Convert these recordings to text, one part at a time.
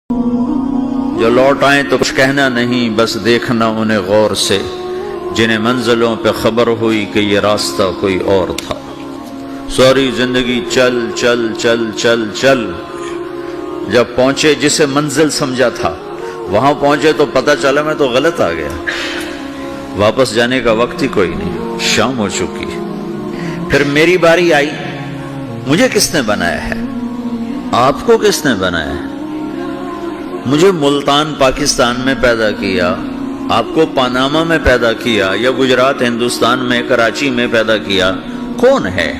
جو لوٹ آئیں تو کچھ کہنا نہیں، بس دیکھنا انہیں غور سے، جنہیں منزلوں پہ خبر ہوئی کہ یہ راستہ کوئی اور تھا۔ ساری زندگی چل چل چل چل چل، جب پہنچے جسے منزل سمجھا تھا وہاں پہنچے تو پتہ چلا میں تو غلط آ گیا، واپس جانے کا وقت ہی کوئی نہیں، شام ہو چکی۔ پھر میری باری آئی، مجھے کس نے بنایا ہے؟ آپ کو کس نے بنایا ہے؟ مجھے ملتان پاکستان میں پیدا کیا، آپ کو پاناما میں پیدا کیا، یا گجرات ہندوستان میں کراچی میں پیدا کیا، کون ہے؟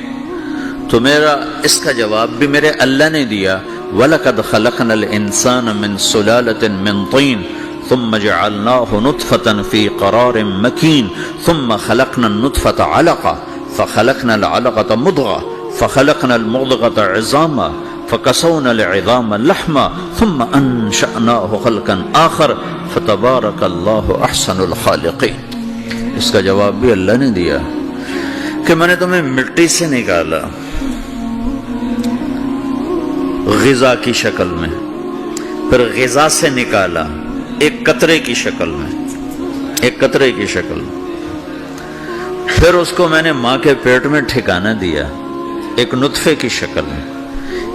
تو میرا اس کا جواب بھی میرے اللہ نے دیا، وَلَقَدْ خَلَقْنَا الْإِنسَانَ مِنْ سُلَالَةٍ مِنْ طِينٍ ثُمَّ جَعَلْنَاهُ نُطْفَةً فِي قَرَارٍ مَكِينٍ ثُمَّ خَلَقْنَا النُّطْفَةَ عَلَقَةً فَخَلَقْنَا الْعَلَقَةَ مُضْغَةً فَخَلَقْنَا الْمُضْغَةَ عِظَامًا فَكَسَوْنَا الْعِظَامَ لَحْمًا ثُمَّ أَنشَأْنَاهُ خَلْقًا آخَرَ فَتَبَارَكَ اللَّهُ أَحْسَنُ الْخَالِقِينَ۔ اس کا جواب بھی اللہ نے دیا کہ میں نے تمہیں مٹی سے نکالا غذا کی شکل میں، پھر غذا سے نکالا ایک قطرے کی شکل میں، ایک قطرے کی شکل میں، پھر اس کو میں نے ماں کے پیٹ میں ٹھکانہ دیا ایک نطفے کی شکل میں،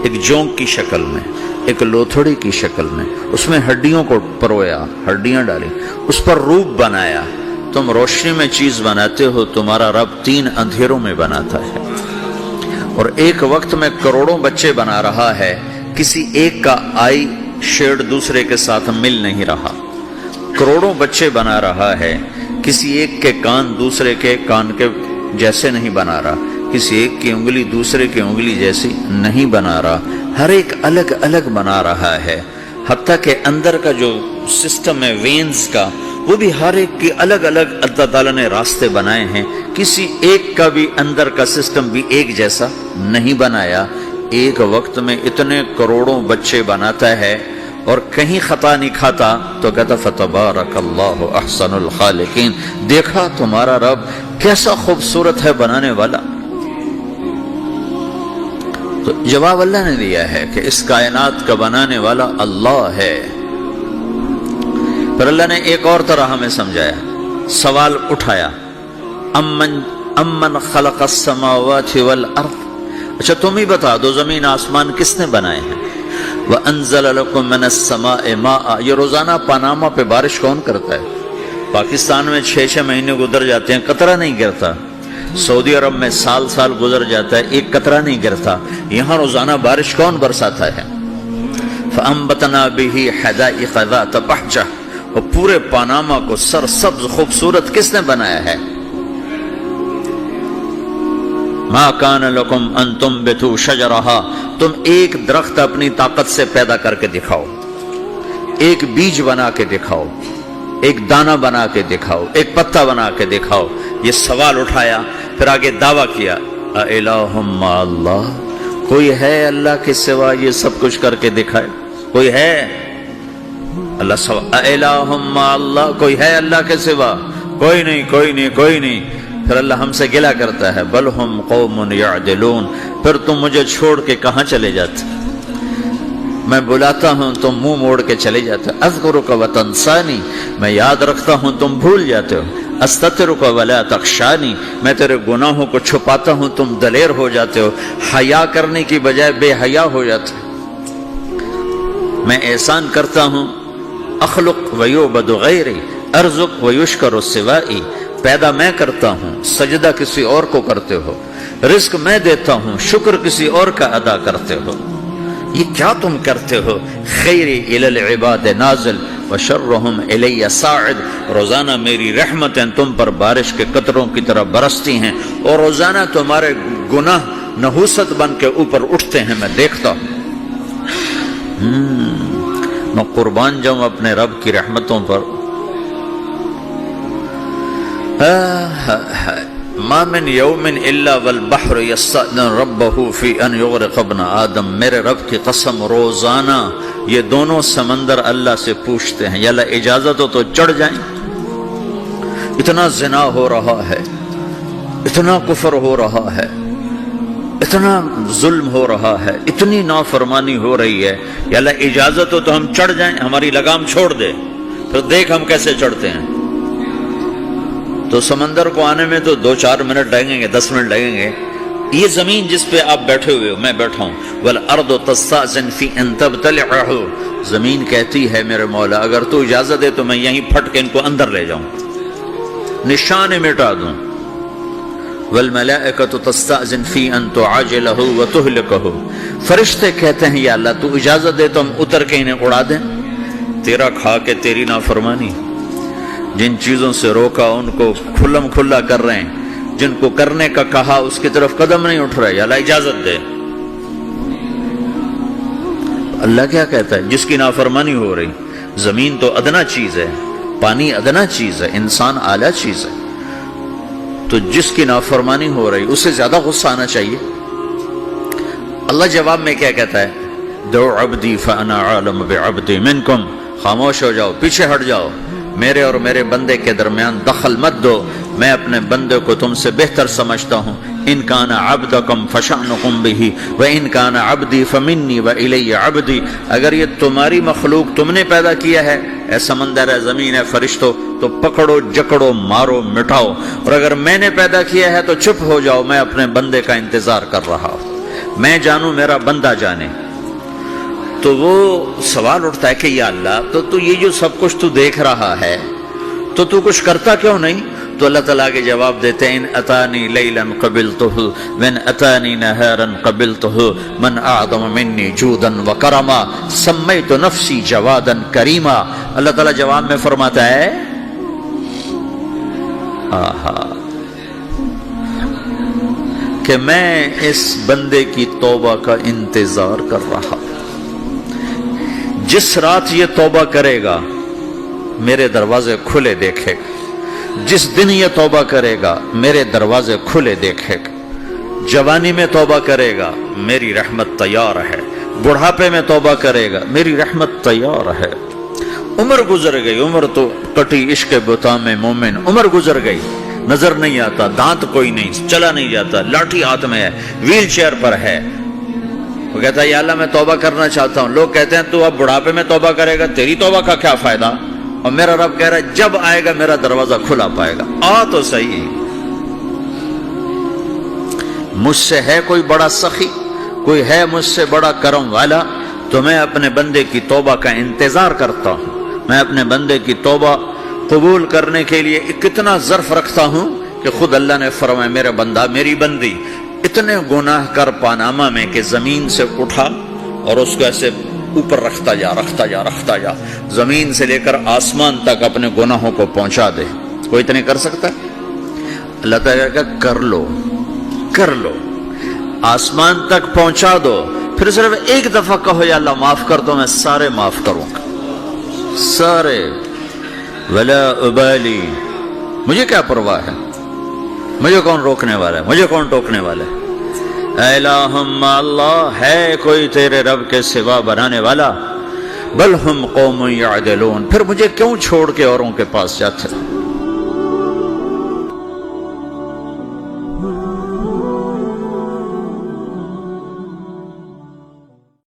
ایک جونک کی شکل میں، ایک لوتھڑی کی شکل میں، اس میں ہڈیوں کو پرویا، ہڈیاں ڈالی، اس پر روپ بنایا۔ تم روشنی میں چیز بناتے ہو، تمہارا رب 3 اندھیروں میں بناتا ہے، اور ایک وقت میں کروڑوں بچے بنا رہا ہے، کسی ایک کا آئی شیڈ دوسرے کے ساتھ مل نہیں رہا، کروڑوں بچے بنا رہا ہے، کسی ایک کے کان دوسرے کے کان کے جیسے نہیں بنا رہا، کسی ایک کی انگلی دوسرے کی انگلی جیسی نہیں بنا رہا، ہر ایک الگ الگ بنا رہا ہے، حتیٰ کہ اندر کا جو سسٹم ہے وینز کا، وہ بھی ہر ایک کی الگ الگ اللہ تعالیٰ نے راستے بنائے ہیں، کسی ایک کا بھی اندر کا سسٹم بھی ایک جیسا نہیں بنایا۔ ایک وقت میں اتنے کروڑوں بچے بناتا ہے اور کہیں خطا نہیں کھاتا، تو کہتا فتبارک اللہ احسن الخالقین، دیکھا تمہارا رب کیسا خوبصورت ہے بنانے والا۔ تو جواب اللہ نے دیا ہے کہ اس کائنات کا بنانے والا اللہ ہے۔ پھر اللہ نے ایک اور طرح ہمیں سمجھایا، سوال اٹھایا، امن خلق السماوات والارض، اچھا تم ہی بتا دو زمین آسمان کس نے بنائے ہیں؟ وَأَنزَلَ لَكُم مِّنَ السَّمَاءِ مَاءً، یہ روزانہ پاناما پہ بارش کون کرتا ہے؟ پاکستان میں 6 مہینے گزر جاتے ہیں، قطرہ نہیں گرتا، سعودی عرب میں سال سال گزر جاتا ہے، ایک قطرہ نہیں گرتا، یہاں روزانہ بارش کون برساتا ہے؟ فَأَنبَتْنَا بِهِ حَدَائِقَ ذَاتَ بَهْجَةٍ، اور پورے پاناما کو سرسبز خوبصورت کس نے بنایا ہے؟ ما کان لکم ان تنبتوا شجرہا، تم ایک درخت اپنی طاقت سے پیدا کر کے دکھاؤ، ایک بیج بنا کے دکھاؤ، ایک دانہ بنا کے دکھاؤ، ایک پتا بنا کے دکھاؤ۔ یہ سوال اٹھایا، پھر آگے دعویٰ کیا، اِلٰہٌ مع اللہ، کوئی ہے اللہ کے سوا یہ سب کچھ کر کے دکھائے؟ کوئی ہے؟ اللہ سوا اِلٰہٌ مع اللہ، کوئی ہے اللہ کے سوا؟ کوئی نہیں، کوئی نہیں، کوئی نہیں۔ پھر اللہ ہم سے گلہ کرتا ہے، بل ہم قوم یعدلون، پھر تم مجھے چھوڑ کے کہاں چلے جاتے؟ میں بلاتا ہوں تم منہ موڑ کے چلے جاتے ہو، اذکرک وتنسانی، میں یاد رکھتا ہوں تم بھول جاتے ہو، استترک ولا تخشانی، میں تیرے گناہوں کو چھپاتا ہوں تم دلیر ہو جاتے ہو، حیا کرنے کی بجائے بے حیا ہو جاتے ہو۔ میں احسان کرتا ہوں، اخلق ویعبد غیری، ارزق ویشکر سوائی، پیدا میں کرتا ہوں، سجدہ کسی اور کو کرتے ہو، رزق میں دیتا ہوں، شکر کسی اور کا ادا کرتے ہو، یہ کیا تم کرتے ہو؟ خیری الی العباد نازل وشرہم الی صاعد، روزانہ میری رحمتیں تم پر بارش کے قطروں کی طرح برستی ہیں، اور روزانہ تمہارے گناہ نحوست بن کے اوپر اٹھتے ہیں، میں دیکھتا ہوں۔ میں قربان جاؤں اپنے رب کی رحمتوں پر۔ ما من یوم الا والبحر یستأذن ربہ فی ان یغرق ابن آدم، میرے رب کی قسم روزانہ یہ دونوں سمندر اللہ سے پوچھتے ہیں، یا اللہ اجازت ہو تو چڑھ جائیں، اتنا زنا ہو رہا ہے، اتنا کفر ہو رہا ہے، اتنا ظلم ہو رہا ہے، اتنی نافرمانی ہو رہی ہے، یا اللہ اجازت ہو تو ہم چڑھ جائیں، ہماری لگام چھوڑ دے، پھر دیکھ ہم کیسے چڑھتے ہیں۔ تو سمندر کو آنے میں تو 2-4 منٹ لگیں گے، 10 منٹ لگیں گے۔ یہ زمین جس پہ آپ بیٹھے ہوئے ہو، میں بیٹھا ہوں، وَالْأَرْضُ تَسْتَأْذِنُ فِي أَن تَبْتَلِعَهُ، زمین کہتی ہے میرے مولا اگر تو اجازت دے تو میں یہیں پھٹ کے ان کو اندر لے جاؤں، نشان مٹا دوں۔ وَالْمَلَائِكَةُ تَسْتَأْذِنُ فِي أَن تُعَاجِلَهُ وَتُهْلِكَهُ، فرشتے کہتے ہیں یا اللہ تو اجازت دے تو ہم اتر کے انہیں اڑا دیں، تیرا کھا کے تیری نافرمانی۔ جن چیزوں سے روکا ان کو کھلم کھلا کر رہے ہیں، جن کو کرنے کا کہا اس کی طرف قدم نہیں اٹھ رہے، یا اللہ اجازت دے۔ اللہ کیا کہتا ہے؟ جس کی نافرمانی ہو رہی، زمین تو ادنا چیز ہے، پانی ادنا چیز ہے، انسان اعلیٰ چیز ہے، تو جس کی نافرمانی ہو رہی اسے زیادہ غصہ آنا چاہیے۔ اللہ جواب میں کیا کہتا ہے؟ دو عبدی فانا عالم بعبدی منکم، خاموش ہو جاؤ، پیچھے ہٹ جاؤ، میرے اور میرے بندے کے درمیان دخل مت دو، میں اپنے بندے کو تم سے بہتر سمجھتا ہوں۔ ان کان عبدکم فشأنکم بہ وان کان عبدی فمنی والی عبدی، اگر یہ تمہاری مخلوق تم نے پیدا کیا ہے، اے سمندر ہے، زمین ہے، فرشتوں، تو پکڑو جکڑو مارو مٹاؤ، اور اگر میں نے پیدا کیا ہے تو چپ ہو جاؤ، میں اپنے بندے کا انتظار کر رہا ہوں، میں جانوں میرا بندہ جانے۔ تو وہ سوال اٹھتا ہے کہ یا اللہ تو یہ جو سب کچھ تو دیکھ رہا ہے تو کچھ کرتا کیوں نہیں؟ تو اللہ تعالیٰ کے جواب دیتے ہیں ان اتانی لیلا قبلتہ وان اتانی نہارا قبلتہ من اعظم منی جودا وکرما سمیت نفسی جوادا کریما۔ اللہ تعالیٰ جواب میں فرماتا ہے کہ میں اس بندے کی توبہ کا انتظار کر رہا، جس رات یہ توبہ کرے گا میرے دروازے کھلے دیکھے گا، جس دن یہ توبہ کرے گا میرے دروازے کھلے دیکھے گا، جوانی میں توبہ کرے گا میری رحمت تیار ہے، بڑھاپے میں توبہ کرے گا میری رحمت تیار ہے۔ عمر گزر گئی، عمر تو کٹی عشق بتا میں مومن، عمر گزر گئی، نظر نہیں آتا، دانت کوئی نہیں، چلا نہیں جاتا، لاٹھی ہاتھ میں ہے، ویل چیئر پر ہے، وہ کہتا ہے یا اللہ میں توبہ کرنا چاہتا ہوں۔ لوگ کہتے ہیں تو اب بڑھاپے میں توبہ کرے گا، تیری توبہ کا کیا فائدہ؟ اور میرا رب کہہ رہا ہے جب آئے گا میرا دروازہ کھلا پائے گا، آ تو صحیح۔ مجھ سے ہے کوئی بڑا سخی، کوئی ہے مجھ سے بڑا کرم والا، تو میں اپنے بندے کی توبہ کا انتظار کرتا ہوں، میں اپنے بندے کی توبہ قبول کرنے کے لیے کتنا ظرف رکھتا ہوں کہ خود اللہ نے فرمایا میرا بندہ میری بندی اتنے گناہ کر پاناما میں کہ زمین سے اٹھا اور اس کو ایسے اوپر رکھتا جا، زمین سے لے کر آسمان تک اپنے گناہوں کو پہنچا دے۔ کوئی اتنے کر سکتا ہے؟ اللہ تعالیٰ کہ کر لو، آسمان تک پہنچا دو، پھر صرف ایک دفعہ کہو یا اللہ معاف کر دو، میں سارے معاف کروں گا، سارے، ولا ابالی، مجھے کیا پرواہ ہے، مجھے کون روکنے والا ہے، مجھے کون ٹوکنے والا ہے۔ اے الہم اللہ، ہے کوئی تیرے رب کے سوا بنانے والا؟ بل ہم قوم یعدلون، پھر مجھے کیوں چھوڑ کے اوروں کے پاس جاتے؟